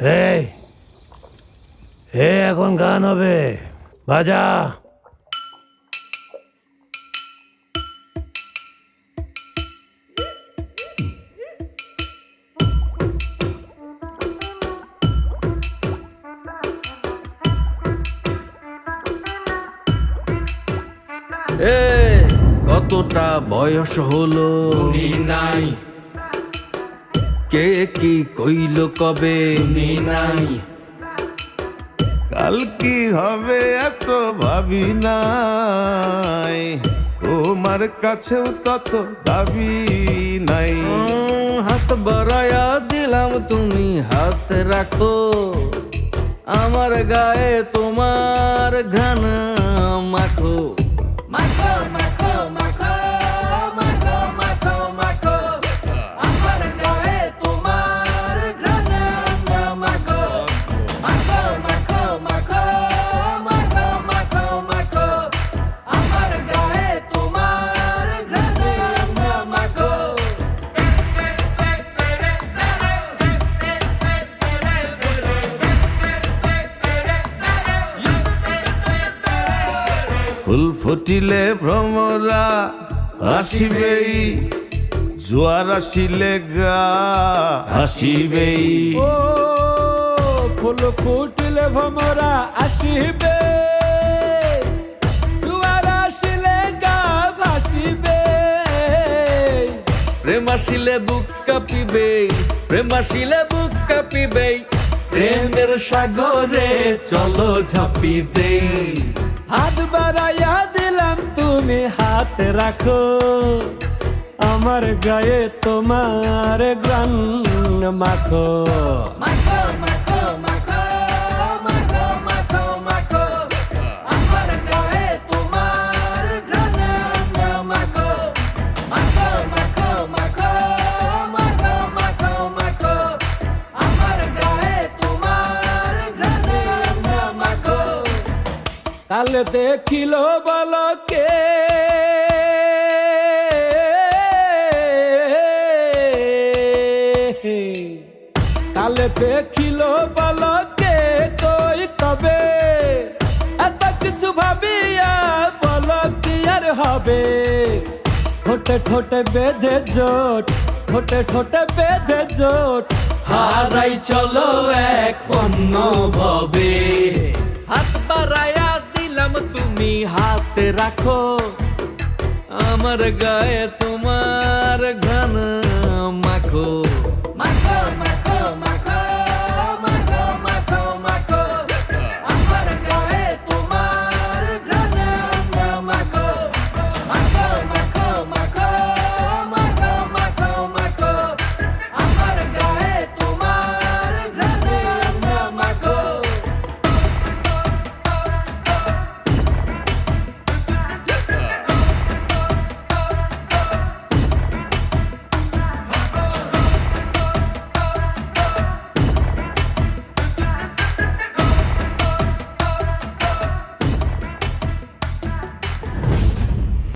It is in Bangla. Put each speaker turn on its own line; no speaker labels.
এই এখন গান হবে, বাজা।
কতটা বয়স হলো
শুনি নাই,
কে কি কইল কবে
শুনি নাই,
কাল কি হবে এত ভাবি নাই, তোমার কাছেও তত দাবি নাই।
হাত বাড়ায়া দিলাম তুমি হাত রাখো, আমার গায়ে তোমার ঘ্রাণ মাখো।
মাখো মাখো মাখো মাখো মাখো মাখো, আমার গায়ে তোমার ঘ্রাণ মাখো। মাখো মাখো মাখো মাখো মাখো মাখো, আমার গায়ে তোমার ঘ্রাণ মাখো।
ফুল ফুটিলে ভ্রমরা আসিবেই, জোয়ার আসিলে গা আসিবেই।
ও ফুল ফুটিলে ভমরা আসিবে, জুয়ার আসিলে গা ভাসিবে।
প্রেম আসিলে বুক কাঁপিবে, প্রেম আসিলে বুক কাঁপিবে, প্রেমের সাগরে চলো ঝাঁপি দেই।
হাত বাড়াইয়া দিলাম তুমি হাত রাখো, আমার গায়ে তোমার গান মাখো।
মাখো মাখো মাখো মাখো মাখো মাখো, আমার গায়ে তোমার ঘ্রাণ মাখো। মাখো মাখো মাখো মাখো মাখো মাখো, আমার গায়ে তোমার ঘ্রাণ মাখো।
কালে দেখিল বলকে কালে দেখিল বলকে কই তবে, এত কিছু ভাবিয়া বল কি আর হবে। ঠোঁটে ঠোঁটে বেঁধে জোট, ঠোঁটে ঠোঁটে বেঁধে জোট,
হারাই চলো এক অন্য ভবে। হাত বাড়ায়া দিলাম তুমি হাত রাখো, আমার গায়ে তোমার ঘ্রাণ মাখো।
মাখো মাখো